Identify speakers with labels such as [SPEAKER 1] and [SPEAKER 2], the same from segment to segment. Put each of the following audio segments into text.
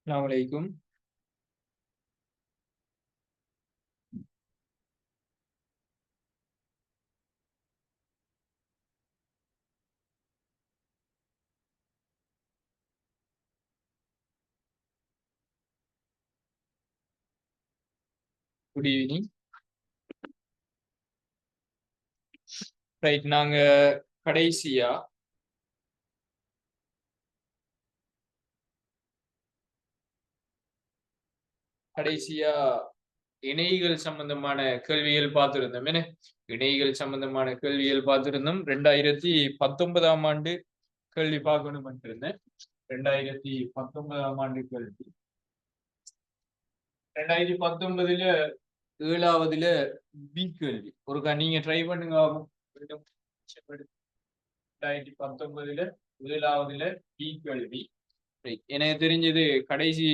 [SPEAKER 1] அஸ்ஸலாமு அலைக்கும். Good evening. Right. நாங்க கடைசியா கடைசியா இணைகள் சம்பந்தமான கேள்விகள் பார்த்திருந்தோம். என்ன இணைகள் சம்பந்தமான கேள்விகள் பார்த்திருந்தோம். 2019ஆம் ஆண்டு கேள்வி பார்க்கணும்னு இருந்தேன். 2019ஆம் ஆண்டு கேள்வி. 2019ல 7வதுல பி கேள்வி. ஒருக்கா நீங்க ட்ரை பண்ணுங்க. 2019ல 7வதுல பி கேள்வி. எனக்கு தெரிஞ்சது கடைசி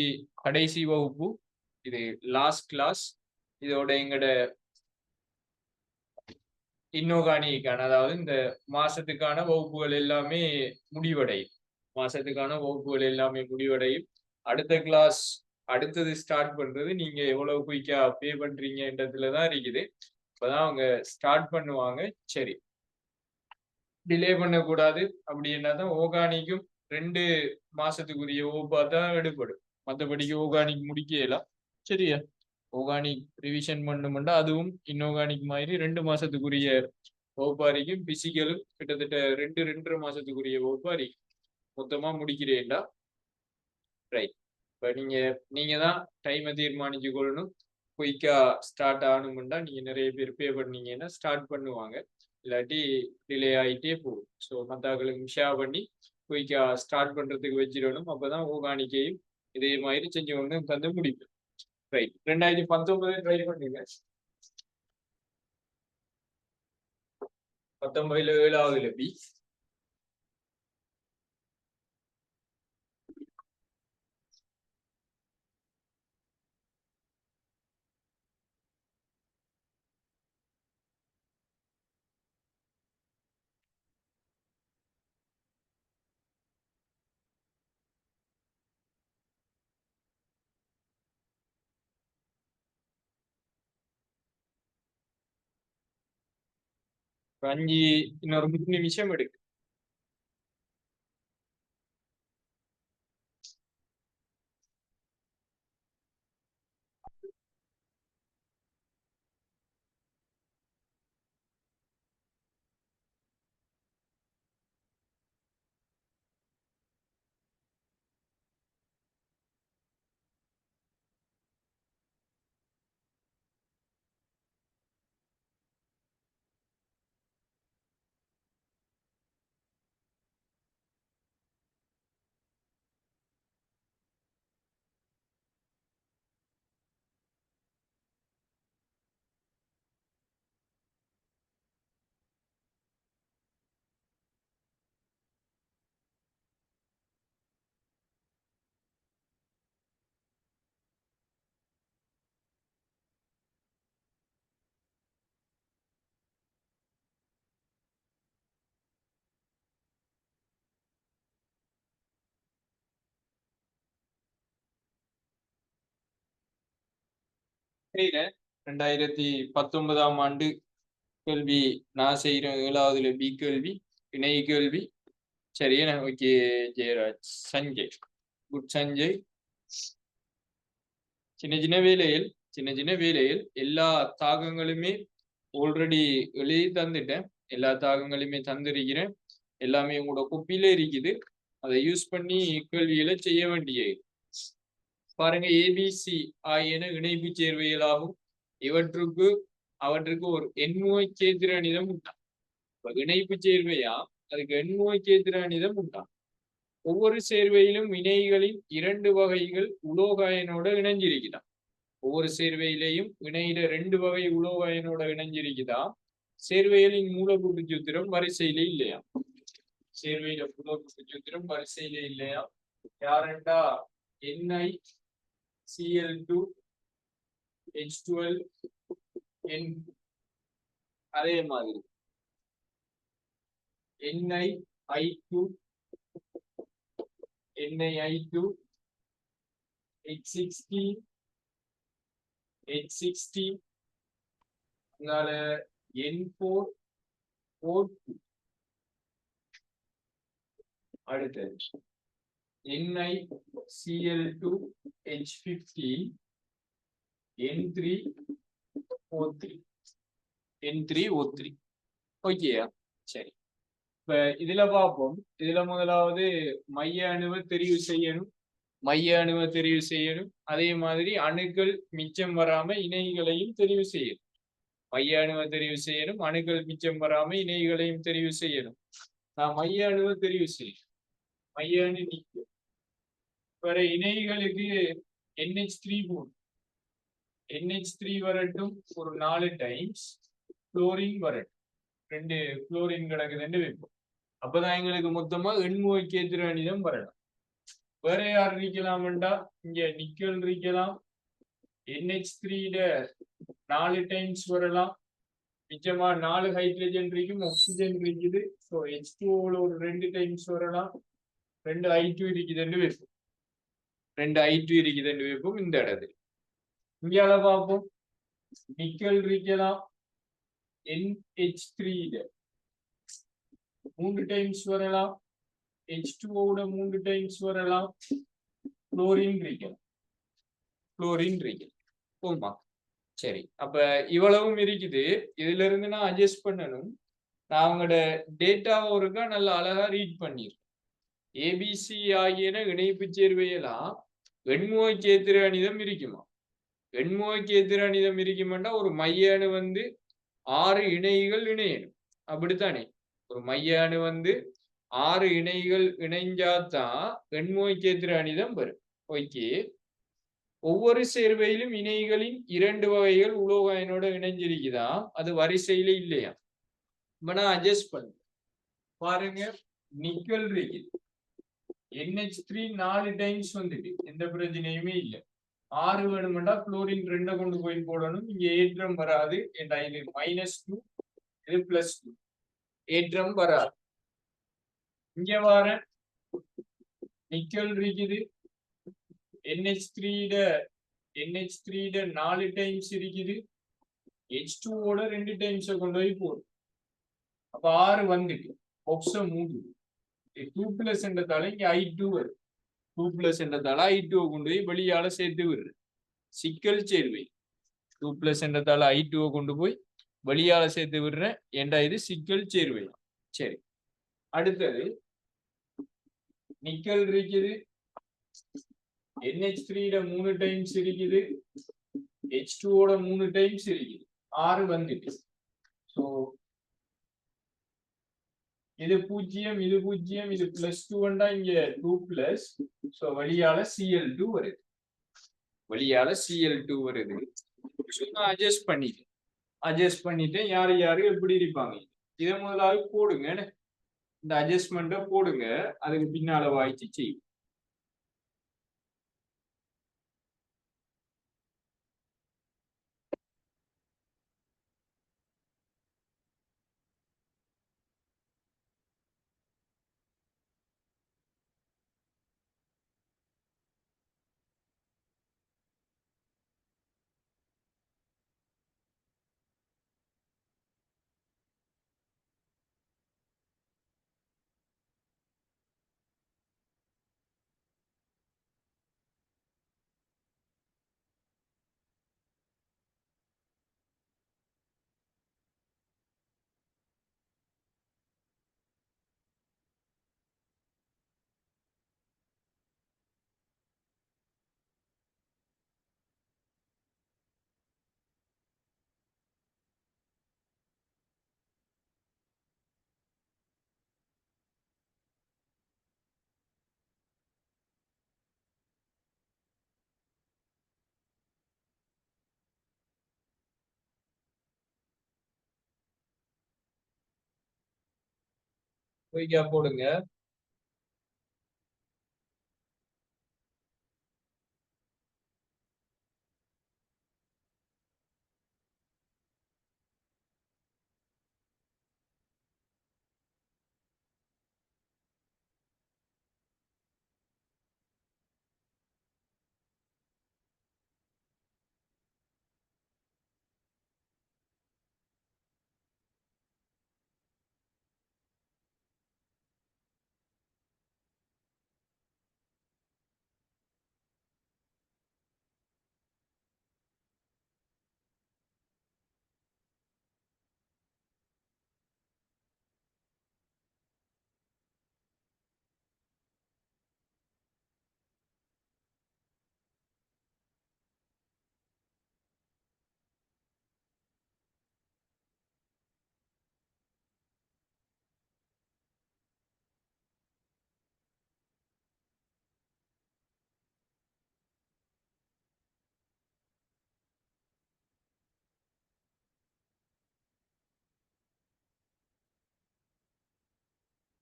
[SPEAKER 1] கடைசி வகுப்பு. இது லாஸ்ட் கிளாஸ். இதோட எங்கட இன்னோகானிக்கான, அதாவது இந்த மாசத்துக்கான வகுப்புகள் எல்லாமே முடிவடையும். மாசத்துக்கான வகுப்புகள் எல்லாமே முடிவடையும். அடுத்த கிளாஸ் அடுத்தது ஸ்டார்ட் பண்றது நீங்க எவ்வளவு குயிக்கா பே பண்றீங்கன்றதுலதான் இருக்குது. இப்பதான் அவங்க ஸ்டார்ட் பண்ணுவாங்க. சரி, டிலே பண்ணக்கூடாது. அப்படின்னா தான் ஓர்கானிக்கும் 2 மாசத்துக்குரிய வகுப்பா தான் எடுபடும். மற்றபடிக்கு ஓர்கானிக் முடிக்கலாம். சரியா? ஓர்கானிக் ரிவிஷன் பண்ணுமெண்டா அதுவும் இன்ஆர்கானிக் மாதிரி 2 மாசத்துக்குரிய வகுப்பா இருக்கும். பிசிக்கலும் கிட்டத்தட்ட 2 மாசத்துக்குரிய வகுப்பா இருக்கும். மொத்தமா முடிக்கிறேன்டா. ரைட். இப்ப நீங்க தான் டைமை தீர்மானிச்சு கொள்ளணும். குயிக்கா ஸ்டார்ட் ஆகணும்னா நீங்க நிறைய பேர் பே பண்ணீங்கன்னா ஸ்டார்ட் பண்ணுவாங்க. இல்லாட்டி டிலே ஆகிட்டே போகும். ஸோ மற்றவர்களுக்கு ஷேர் பண்ணி குயிக்கா ஸ்டார்ட் பண்றதுக்கு வச்சிடணும். அப்பதான் ஓர்கானிக்கையும் இதே மாதிரி செஞ்சு கொண்டு தந்து முடிப்பேன். ரைட். 2019 ட்ரை பண்ணுங்க. 19ல 7வதுல பி. இன்னொரு 3 நிமிஷம் எடுக்கு. தெரியல. 2019ஆம் ஆண்டு கேள்வி நான் செய்கிறேன். 7வதுல பி கேள்வி, இணை கேள்வி. சரி, ஓகே. ஜெயராஜ், சஞ்சய், குட் சஞ்சய். சின்ன சின்ன வேலைகள் சின்ன சின்ன வேலைகள் எல்லா தாக்கங்களுமே ஆல்ரெடி எழுதி தந்துட்டேன். எல்லா தாக்கங்களுமே தந்திருக்கிறேன். எல்லாமே உங்களோட குப்பியில இருக்குது. அதை யூஸ் பண்ணி கேள்விகளை செய்ய வேண்டிய பாருங்க. ஏபிசி ஆகியன இணைப்பு சேர்வைகளாகும். இவற்றுக்கு அவற்றுக்கு ஒரு எண்முக கேத்திரனிதம் உண்டா. இணைப்பு சேர்வையா, அதுக்கு எண்முக கேத்திரனிதம் உண்டா. ஒவ்வொரு சேர்வையிலும் இணைகளின் 2 வகைகள் உலோக அயனோட இணைஞ்சிருக்குதாம். ஒவ்வொரு சேர்வையிலையும் இணையில 2 வகை உலோக அயனோட இணைஞ்சிருக்குதாம். சேர்வைகளின் மூலக்கூட்டு சூத்திரம் வரிசையில இல்லையா. சேர்வையில மூலக்கூட்டு சூத்திரம் வரிசையில இல்லையா. யாரெண்டா Ni Cl2 H12 N. அதே மாதிரி NiI2 NiI2 H16 H16 அதனால N4 O2 அடுத்தது NiCl2 H15 N3O3 N3O3 ஓகேயா சரி இப்ப இதுல பார்ப்போம் இதுல முதலாவது மைய அணுவை தெரிவு செய்யணும் அதே மாதிரி அணுக்கள் மிச்சம் வராம இணைகளையும் தெரிவு செய்யணும் மைய அணுவை தெரிவு செய்யணும் அணுக்கள் மிச்சம் வராம இணைகளையும் தெரிவு செய்யணும் நான் மைய அணுவை தெரிவு செய்யணும் மைய அணு நீக்கும் வர இணைகளுக்கு NH3 போடும் NH3 வரட்டும் ஒரு 4 டைம்ஸ் குளோரின் வரட்டும் 2 குளோரின் கிடக்குதுன்னு வைப்போம் அப்பதான் எங்களுக்கு மொத்தமா எண்முவைக்கு எதிர அணிதம் வரலாம் வேற யார் இருக்கலாம்டா இங்க நிக்கல் இருக்கலாம் NH3 4 டைம்ஸ் வரலாம் நிச்சயமா 4 ஹைட்ரஜன் இருக்கும் ஆக்சிஜன் இருக்குது ஸோ H2O ஒரு 2 டைம்ஸ் வரலாம் 2 I2 இருக்குதுன்னு வைப்போம் 2 I2 இருக்குதுன்னு வைப்போம் இந்த இடத்துல இங்கால பார்ப்போம் நிக்கல் இருக்கலாம் NH3 3 டைம்ஸ் வரலாம் H2O 3 டைம்ஸ் வரலாம் குளோரின் இருக்கலாம் போமா சரி அப்ப இவ்வளவும் இருக்குது இதுல இருந்து நான் அட்ஜஸ்ட் பண்ணணும் நான் அவங்களோட டேட்டாவை ஒருக்கா நல்லா அழகா ரீட் பண்ணிருக்கேன் ஏபிசி ஆகியன இணைப்பு சேர்வையெல்லாம் எண்முவைக்கு எதிர அணிதம் இருக்குமா எண்முவைக்கு எதிர அணிதம் இருக்குமாண்டா ஒரு மைய அணு 6 இணைகள் இணையணும் அப்படித்தானே ஒரு மைய அணு 6 இணைகள் இணைஞ்சாதான் எண்முவைக்கு எதிர அணிதம் வரும் ஓகே ஒவ்வொரு சேர்வையிலும் இணைகளின் 2 வகைகள் உலோக அயனோட இணைஞ்சிருக்குதா அது வரிசையில இல்லையா இப்ப நான் அட்ஜஸ்ட் பண்ண பாருங்க நிக்கல் இருக்குது NH3 4 டைம்ஸ் வந்துட்டு எந்த பிரச்சனையுமே இல்லை 6 வேணுமெண்டா குளோரின் 2 கொண்டு போய் போடணும் இங்க ஏற்றம் வராது இது -2 இது +2 ஏற்றம் வராது இங்க வர நிக்கல் இருக்குது NH3 4 டைம்ஸ் இருக்குது H2O 2 டைம்ஸ் கொண்டு போய் போடும் அப்ப 6 வந்துட்டு ஆப்ஷன் 3 2+ என்றதால இங்க I2 வரும் 2+ என்றதால I2 கொண்டு போய் வெளியால சேர்த்து விடுறது சிக்கல் சேர்வை 2+ என்றதால I2 கொண்டு போய் வெளியால சேர்த்து விடுறேன் ஏண்டா இது சிக்கல் சேர்வை சரி அடுத்தது நிக்கல் இருக்குது NH3 3 டைம்ஸ் இருக்குது H2O 3 டைம்ஸ் இருக்குது 6 வந்துட்டு சோ இது 0 இது 0 இது +2 வந்தா இங்க 2+ சோ வெளியால Cl2 வருது சொன்னா அட்ஜஸ்ட் பண்ணிட்டு யாரு எப்படி இருப்பாங்க இதை முதலாவது போடுங்க இந்த அட்ஜஸ்ட்மெண்ட்டை போடுங்க அதுக்கு பின்னால வாய்ச்சி செய்யும் பொய்யா போடுங்க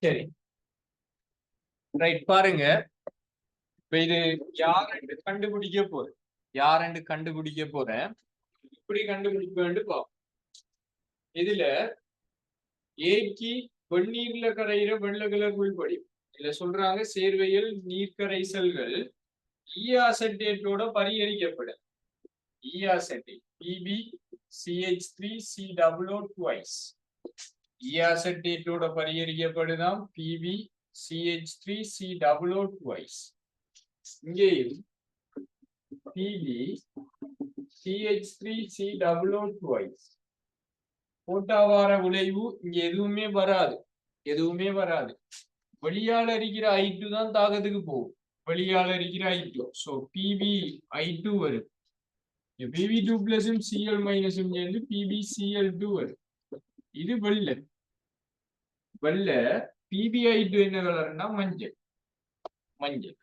[SPEAKER 1] சரி, ரைட். பாருங்க, இப்ப இது யாரென்று கண்டுபிடிக்க போறேன். யாரென்று கண்டுபிடிக்க போறேன். இப்படி கண்டுபிடிக்க வேண்டும் பார்ப்போம். இதுல ஏக்கி வெந்நீர்ல கரையிற வெள்ளை கலர் உள்படி இதுல சொல்றாங்க சேர்வையில் நீர்க்கரைசல்கள் ஈயாசெட்டேட்டோட பரிகரிக்கப்படும். ஈயாசெட்டேட் பிபி CH3 COO twice. ஈயாசெட்டேட்டோட பரிகரிக்கப்படுதாம் பிபி CH3 COO twice. இங்கேயும் பிபி CH3 COO twice. போட்டாவார விளைவு இங்க எதுவுமே வராது, எதுவுமே வராது. வெளியால இருக்கிற I2 தான் தாக்கத்துக்கு போகும். வெளியால இருக்கிற I2. சோ பிபி I2 வரும். பிபி2 பிளஸும் Cl மைனஸும் சேர்ந்து PbCl2 வரும். இது வெள்ளை. வெள்ளை PbI2 என்ன கலர்னா மஞ்சள். மஞ்சள்.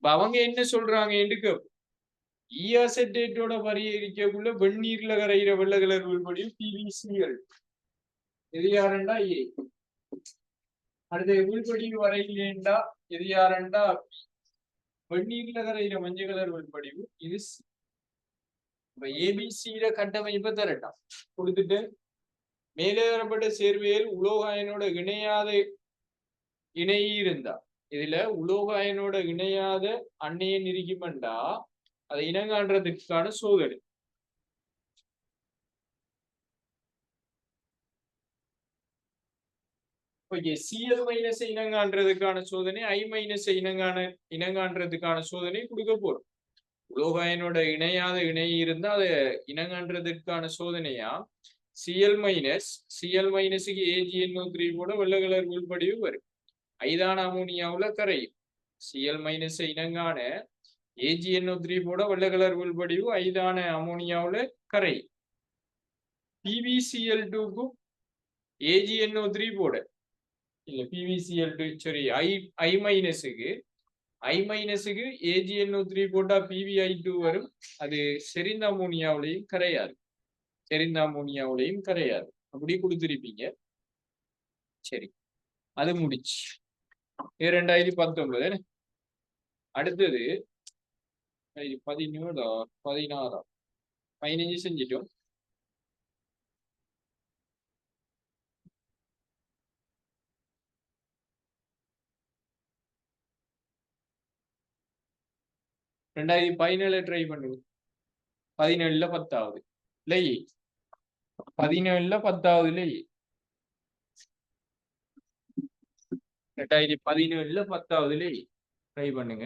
[SPEAKER 1] அவங்க என்ன சொல்றாங்க என்று ஈயாசெட்டேட்டோட பரிகரிக்கக்குள்ள வெந்நீர்ல கரைகிற வெள்ளை கலர் உள்படியும் PbCl. இது யாருண்டா ஏ. அடுத்த உள்படிவு வரையிலேண்டா இது யாருண்டா வெந்நீர்ல கரைகிற மஞ்சள் கலர் உள்படிவு இது சி. இப்ப ஏபிசியில கட்டமைப்பை தரட்டான் கொடுத்துட்டு மேலே வரப்பட்ட சேர்வையில் உலோக அயனோட இணையாத இணையி இருந்தா இதுல உலோக அயனோட இணையாத அன்னையன் இருக்குமெண்டா அதை இனங்காண்றதுக்கான சோதனை. ஓகே, Cl மைனஸ் இனங்காண்றதுக்கான சோதனை, I மைனஸ் இனங்காண்றதுக்கான சோதனை கொடுக்க போறோம். உலோக அயனோட இணையாத இணை இருந்தா அதை இனங்காண்றதுக்கான சோதனையா Cl மைனஸுக்கு AgNO3 போட வெள்ளை கலர் உள்படிவு வரும். ஐதான அமோனியாவுல கரையும். Cl மைனஸ் இனங்கான AgNO3 போட வெள்ளை கலர் உள்படிவு ஐதான அமோனியாவுல கரையும். PbCl2க்கும் AgNO3 போட இல்ல PbCl2 சரி I மைனஸுக்கு AgNO3 போட்டா PbI2 வரும். அது செறிந்த அமோனியாவிலையும் கரையாது, செறிந்த அமோனியாவிலையும் கரையாது. அப்படி கொடுத்திருப்பீங்க. சரி, அது முடிச்சு 2019. அடுத்தது 17 16 15 செஞ்சிட்டோம். ரெண்டாயிரத்தி 17 ட்ரை பண்ணுங்க. 17ல 10வது இல்லையே, 17ல 10வது இல்லையே, 2017ல 10வது இல்லையே, ட்ரை பண்ணுங்க.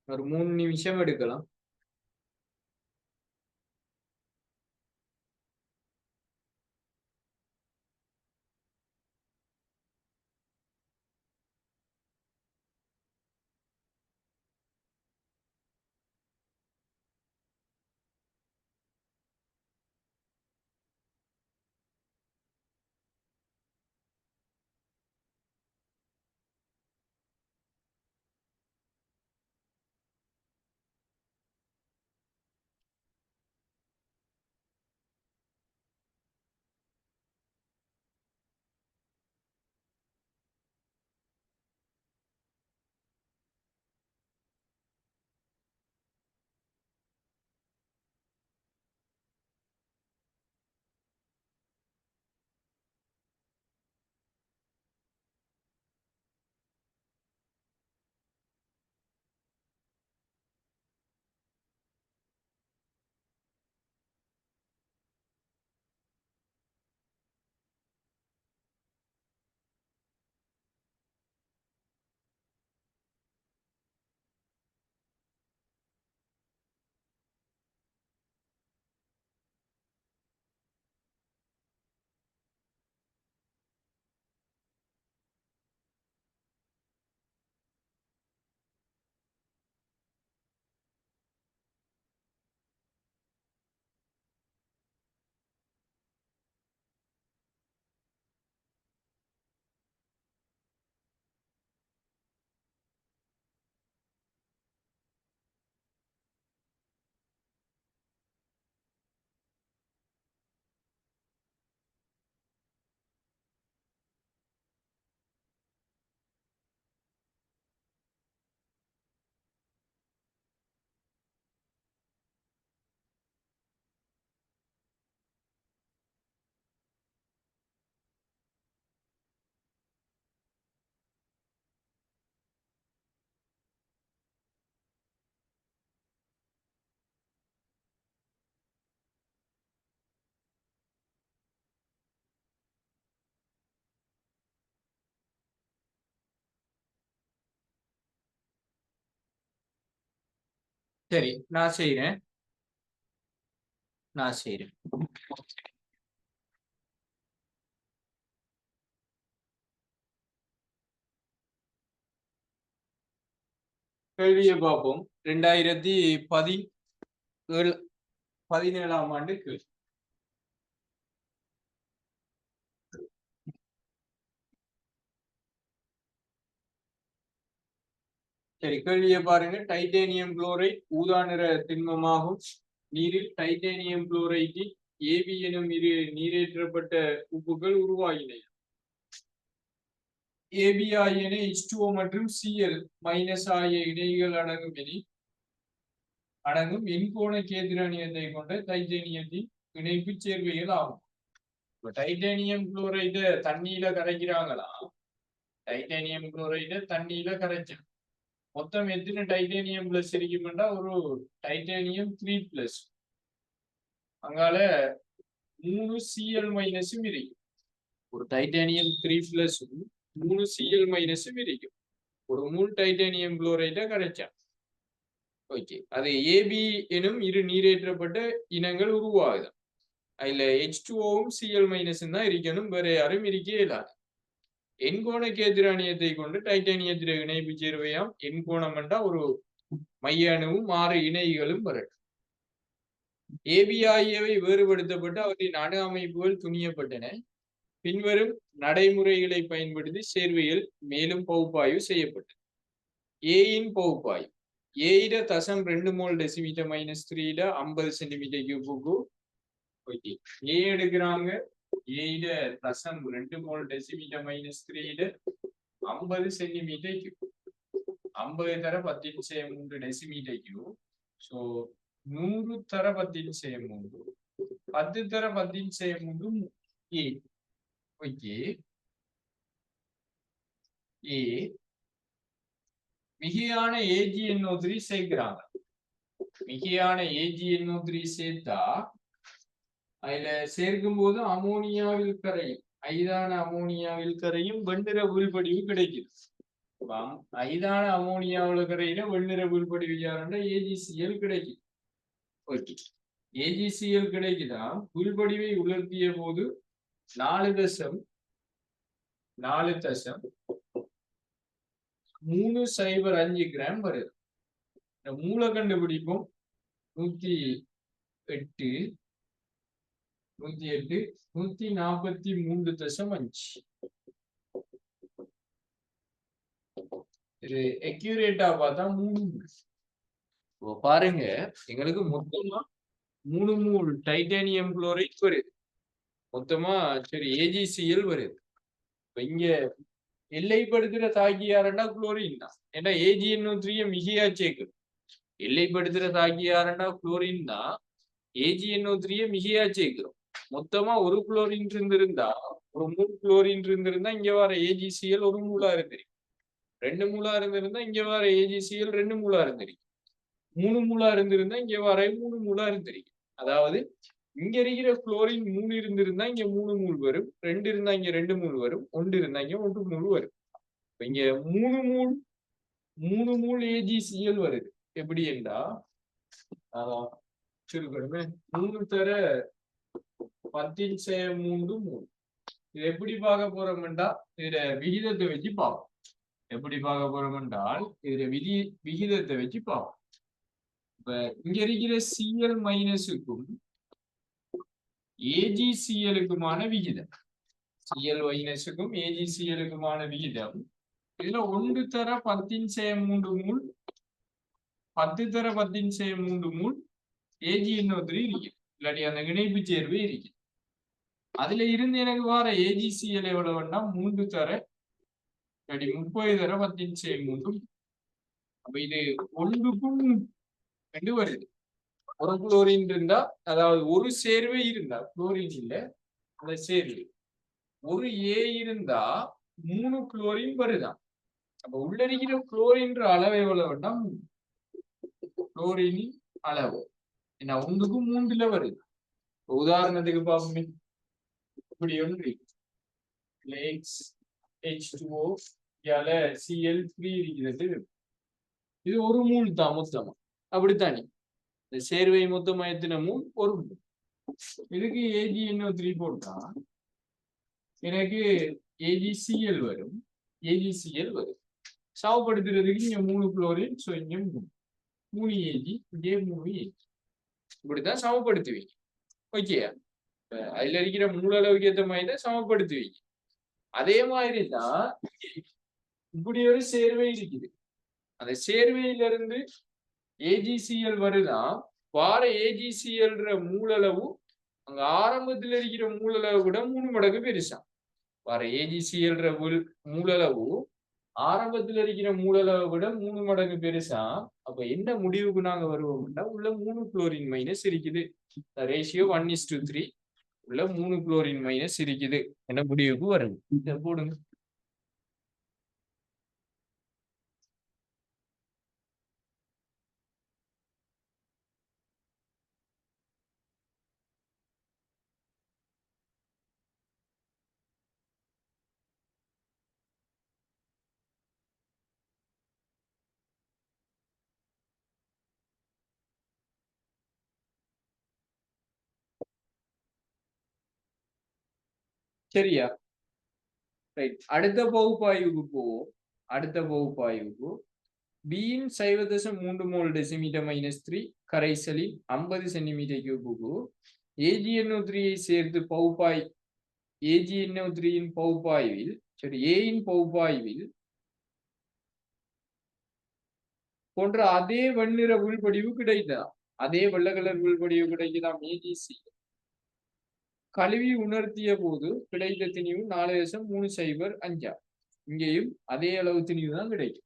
[SPEAKER 1] ஒரு 3 நிமிஷம் எடுக்கலாம். சரி, நான் செய்றேன். நான் செய்றேன். கேள்வியை பார்ப்போம். 2017 ஆண்டு கேள்வி. சரி, கேள்வியை பாருங்க. டைட்டேனியம் குளோரைட் ஊதா நிற திண்மமாகும். நீரில் டைட்டேனியம் குளோரைட்டின் ஏபி எனும் இரு நீரேற்றப்பட்ட உப்புகள் உருவாகின. ஏபி ஆகியன H2O மற்றும் Cl மைனஸ் ஆகிய இணைகள் அடங்கும் எண்கோண கேந்திரானியத்தை கொண்ட டைட்டேனியத்தின் இணைப்பு சேர்வைகள் ஆகும். இப்ப டைட்டேனியம் குளோரைட தண்ணியில கரைக்கிறாங்களா? டைட்டேனியம் குளோரைட தண்ணியில கரைச்சாங்க. மொத்தம் எத்தனை டைட்டேனியம் பிளஸ் இருக்குமெண்டா ஒரு டைட்டேனியம் 3+. அங்கால 3 Cl மைனஸும் இருக்கும். ஒரு டைட்டேனியம் 3+ 3 Cl மைனஸும் இருக்கும். ஒரு 3 டைட்டேனியம் குளோரைட கரைச்சான். ஓகே, அது ஏபி எனும் இரு நீரேற்றப்பட்ட இனங்கள் உருவாகுது. அதுல H2Oவும் Cl மைனஸும் தான் இருக்கணும், வேற யாரும் இருக்கே இல்லாது. எண்கோண கேந்திரானியத்தை கொண்டு டைட்டானியத்தில இணைப்பு சேர்வையாம். எண்கோணம் என்றா ஒரு மைய அணுவும் 6 இணைகளும் வரட்டும். ஏபி ஆகியவை வேறுபடுத்தப்பட்டு அவற்றின் அணு அமைப்புகள் துணியப்பட்டன. பின்வரும் நடைமுறைகளை பயன்படுத்தி சேர்வையில் மேலும் பகுப்பாய்வு செய்யப்பட்டது. ஏயின் பகுப்பாய்வு. ஏயிட தசம் 2 மோல் டெசிமீட்டர் மைனஸ் 3 50 சென்டிமீட்டர் கியூபுக்கு ஏ எடுக்கிறாங்க. ஏயிட தசம் 2 mole decimetre minus 3 50 centimetre cube. 50 தர 10⁻³ டெசிமீட்டர் கியூப். ஸோ 100 தர 10⁻³ 10 தர 10⁻³ ஏ. ஓகே, ஏ மிகையான AgNO3 சேர்க்கிறாங்க. மிகையான AgNO3 சேர்த்தா அதுல சேர்க்கும் போது அமோனியாவில் கரையும், ஐதான அமோனியாவில் கரையும் வெண்ணிற உள்படிவு கிடைக்குது. ஐதான அமோனியாவில் கரையில வெண்ணிற உள்படிவு யாருன்னா AgCl கிடைக்குது. ஓகே, AgCl கிடைக்குதா? உள்படிவை உலர்த்திய போது 4.305 கிராம் வருது. மூல கண்டுபிடிப்போம். 108 143.5. இது அக்யூரேட்டா பார்த்தா 3. பாருங்க, எங்களுக்கு மொத்தமா 3 மூல் டைட்டானியம் குளோரைட் வருது. மொத்தமா சரி AgCl வருது. இங்க எல்லைப்படுத்துற தாக்கி யாருன்னா குளோரின் தான். ஏன்னா AgNO3 மிகையா சேர்க்குது. எல்லைப்படுத்துற தாக்கி யாருன்னா குளோரின் தான். AgNO3 மிகையா சேர்க்கிறோம். மொத்தமா ஒரு குளோரின் இருந்திருந்தா, ஒரு 3 குளோரின் இருந்திருந்தா இங்க வர AgCl ஒரு மூலா இருந்திருக்கு. 2 மூலா இருந்திருந்தா இங்க வர AgCl 2 மூலா இருந்திருக்கு. 3 மூலா இருந்திருந்தா இங்க வர 3 மூலா இருந்திருக்கு. அதாவது இங்க இருக்கிற குளோரின் 3 இருந்திருந்தா இங்க 3 மூல் வரும், 2 இருந்தா இங்க 2 மூல் வரும், 1 இருந்தா இங்க 1 மூல் வரும். இங்க 3 மூல் AgCl வருது. எப்படி என்றா சுருக்கணுமே 3 தர 10⁻³ மூல். இது எப்படி பார்க்க போறோம்டா, இதுல விகிதத்தை வச்சு பார்ப்போம். எப்படி பார்க்க போறோம் என்றால் இதுல விகிதத்தை வச்சு பார்ப்போம். இப்ப இங்க இருக்கிற Cl மைனஸுக்கும் AgClக்குமான விகிதம், Cl மைனஸுக்கும் AgClக்குமான விகிதம் இதுல 1 தர 10⁻³ மூல் 10 தர 10⁻³ மூல் AgNO3 இருக்கு. இல்லாட்டி அந்த இணைப்பு சேர்வு இருக்கு. அதுல இருந்து எனக்கு வர AgCl எவ்வளவுன்னா 3 தர 30 தர 10⁻³. அப்ப இது 1க்கும் 2 வருது. ஒரு குளோரின் இருந்தா, அதாவது ஒரு சேர்வை இருந்தா, குளோரின் இல்ல அந்த சேர்வு ஒரு A இருந்தா 3 குளோரின் வருதான். அப்ப உள்ள இருக்கிற குளோரின் அளவு எவ்வளவுன்னா குளோரின் அளவு என்ன 1க்கும் 3ல வருது. உதாரணத்துக்கு பார்ப்போமே, இப்படி ஒன்று H2O Cl3 இருக்கிறது. இது ஒரு மூல் தான் மொத்தமா. அப்படித்தானே இந்த சேர்வை மொத்தமா எத்தனமும் ஒரு இதுக்கு AgNO3 போட்டா எனக்கு AgCl வரும். AgCl வரும். சமப்படுத்துறதுக்கு இங்க 3 குளோரின், ஸோ இங்க 3 Ag, இங்கே 3 Ag. இப்படித்தான் சமப்படுத்துவீங்க. ஓகே, அதுல இருக்கிற மூலளவுக்கு ஏற்ற மாதிரி தான் சமப்படுத்துவீங்க. அதே மாதிரி தான் இப்படி ஒரு சேர்வை இருக்குது. அந்த சேர்வையில இருந்து AgCl வருதான். வார AgCl மூலளவு அங்க ஆரம்பத்துல இருக்கிற மூலளவு விட 3 மடங்கு பெருசா. வர AgCl மூலளவு ஆரம்பத்துல இருக்கிற மூலளவை விட 3 மடங்கு பெருசா. அப்ப என்ன முடிவுக்கு நாங்க வருவோம்னா, உள்ள 3 குளோரின் மைனஸ் இருக்குது. ரேஷியோ 1:3. உள்ள 3 குளோரின் மைனஸ் இருக்குது. என்ன முடிவுக்கு வருது? இதை போடுங்க. சரியா? ரைட். அடுத்த பகுப்பாய்வுக்கு போவோம். அடுத்த பகுப்பாய்வுக்கு பியின் 0.3 மோல் டெசிமீட்டர் மைனஸ் 3 கரைசலில் 50 சென்டிமீட்டர் கியூபுக்கு AgNO3 சேர்த்து பகுப்பாய் AgNO3 பகுப்பாய்வில் ஏயின் பகுப்பாய்வில் போன்ற அதே வெண்ணிற உள்படிவு கிடைத்ததாம். அதே வெள்ளை கலர் உள்படிவு கிடைக்குதாம். AgC கழுவி உணர்த்திய போது கிடைத்த திணிவு 4.305. இங்கேயும் அதே அளவு திணிவு தான் கிடைக்கும்.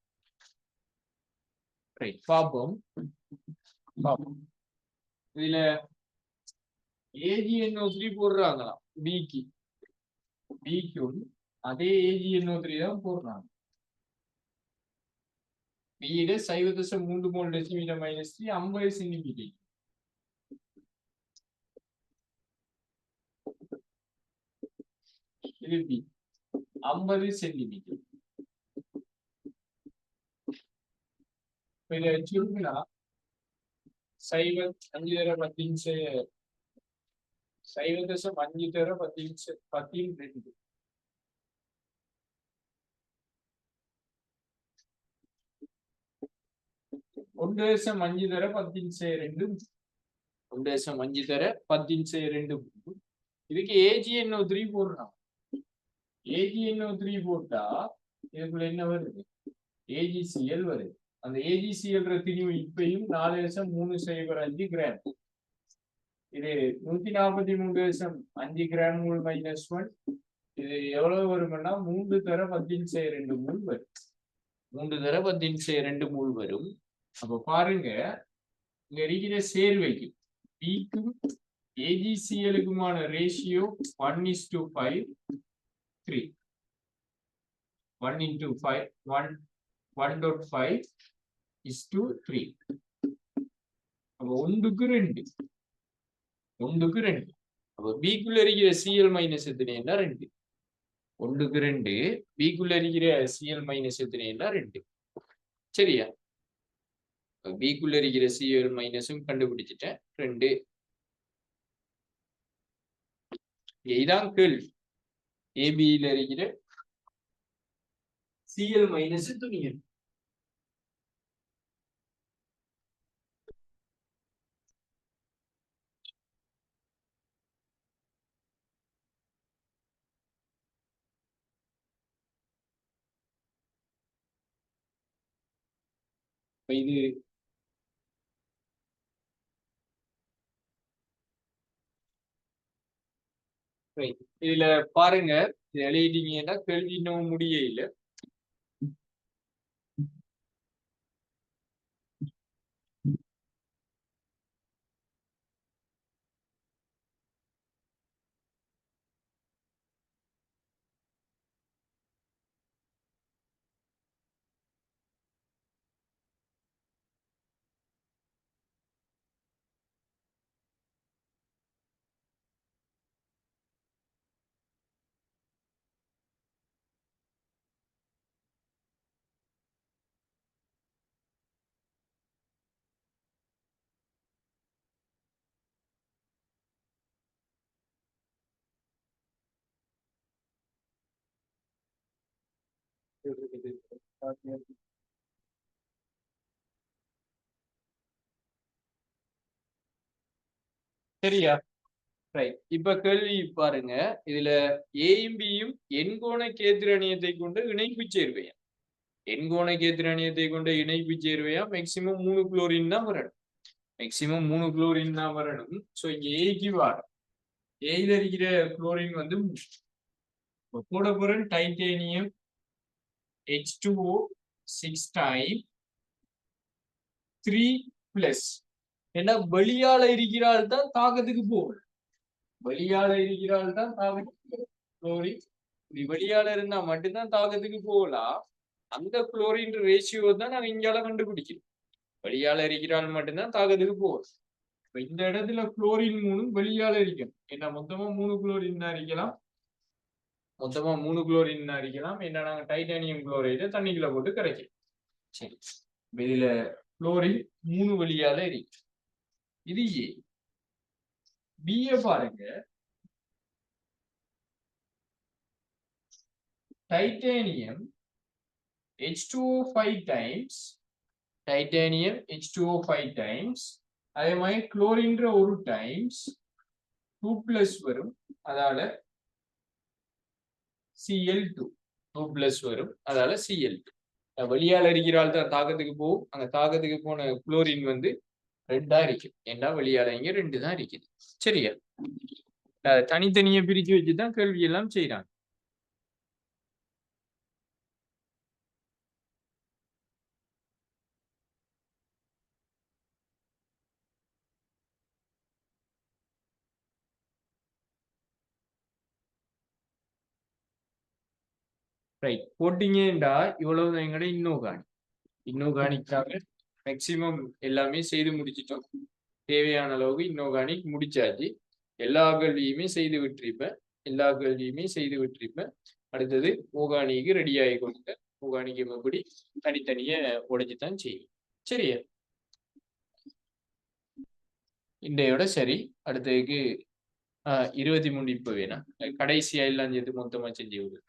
[SPEAKER 1] பார்ப்போம். இதுல AgNO3 போடுறாங்களாம். பிக்கும் அதே AgNO3 தான் போடுறாங்க. பியில 0.3 மோல் டெசிமீட்டர் மைனஸ் 3 50 சென்டிமீட்டர். இது பி 50 சென்டிமீட்டர். இதை சுருங்கினா 0.5 தர 10 0.5 தர 10 1.5 தர 10 1.5 தர 10 இதுக்கு AgNO3 போடுறோம். AgNO3 போட்டா இதுக்குள்ள என்ன வருது? AgCl வருது. அந்த AgCl திணிவு இப்பயும் 4.305 கிராம். இது 143.5 கிராம் மூல் மைனஸ் 1. இது எவ்வளவு வரும்னா 3 தர 10 மூல் வரும். 3 தர 10 மூல் வரும். அப்ப பாருங்க, இங்க இருக்கிற சேர்வைக்கு பிக்கும் AgClக்குமான ரேஷியோ 1:5 3 1 into 5 1.5:3. அப்ப 1:2. அப்ப பிக்குள்ள இருக்கிற Cl மைனஸ் எத்தனைன்னா 2. 1:2. பிக்குள்ள இருக்கிற Cl மைனஸ் எத்தனைன்னா 2. சரியா? பிக்குள்ள இருக்கிற Cl மைனஸும் கண்டுபிடிச்சிட்டேன். 2. இதான் கேள்வி. ஏபியில இருக்கிற Cl மைனஸ் துணியல். இது இதுல பாருங்க, எழுதிட்டீங்கன்னா கேள்வி இன்னும் முடிய இல்லை. சரியா? ரைட். இப்ப கேள்வி பாருங்க. இதுல ஏயும் பியும் எண்கோண கேத்திரணியத்தை கொண்டு இணைப்பு சேர்வையா? எண்கோண கேத்திரணியத்தை கொண்ட இணைப்பு சேர்வையா மேக்சிமம் 3 குளோரின் தான் வரணும். மேக்சிமம் 3 குளோரின் தான் வரணும். சோ இங்க ஏக்கு வரும். ஏல இருக்கிற குளோரின் வந்து கூட போறேன் டைட்டேனியம் H2O 6 டைம் 3 பிளஸ். ஏன்னா வெளியால இருக்கிறாள் தான் தாக்கத்துக்கு போகும். வெளியால இருக்கிறாள் தான் தாக்கத்துக்கு குளோரின். இப்படி வெளியால இருந்தா மட்டும்தான் தாக்கத்துக்கு போகலாம். அந்த குளோரின் ரேஷியோ தான் நாங்க இங்கால கண்டுபிடிக்கிறோம். வெளியால இருக்கிறாள் மட்டும்தான் தாக்கத்துக்கு போகும். இப்ப இந்த இடத்துல குளோரின் 3 வெளியால இருக்கணும். ஏன்னா மொத்தமா 3 குளோரின் தான் இருக்கலாம். மொத்தமா 3 குளோரின் தான் இருக்கலாம். என்ன நாங்க டைட்டானியம் குளோரைடை தண்ணிக்குள்ள போட்டு கரைக்கிறோம். சரி, இதுல குளோரின் 3 வெளியால இருக்கு. இது ஏ. பிஏ பாருங்க. Titanium H2O5 times titanium H2O5 times அதே மாதிரி குளோரின்ற ஒரு டைம்ஸ் 2 பிளஸ் வரும். அதால Cl2 2 பிளஸ் வரும். அதால Cl2 வெளியால இருக்கிறாள் தான் தாக்கத்துக்கு போகும். அங்க தாக்கத்துக்கு போன குளோரின் வந்து 2ஆ இருக்கு. ஏன்னா வெளியால இங்க 2 தான் இருக்குது. சரியா? தனித்தனியை பிரிச்சு வச்சுதான் கேள்வி எல்லாம் செய்யறாங்க. ரைட். போட்டீங்கடா இவ்வளவு எங்கட இன்னோகானிக்காக மேக்சிமம் எல்லாமே செய்து முடிச்சிட்டோம். தேவையான அளவுக்கு இன்னோகானிக் முடிச்சாச்சு. எல்லா கேள்வியுமே செய்து விட்டுருப்பேன். அடுத்தது ஓகானிக்கு ரெடி ஆகி கொடுத்தேன். ஓகானிக்கு எப்படி தனித்தனிய உடைச்சுதான் செய்யும். சரியா? இன்றையோட சரி. அடுத்ததுக்கு 23 இப்ப வேணாம். கடைசியா எல்லாம் சேர்த்து மொத்தமா செஞ்சு விடு.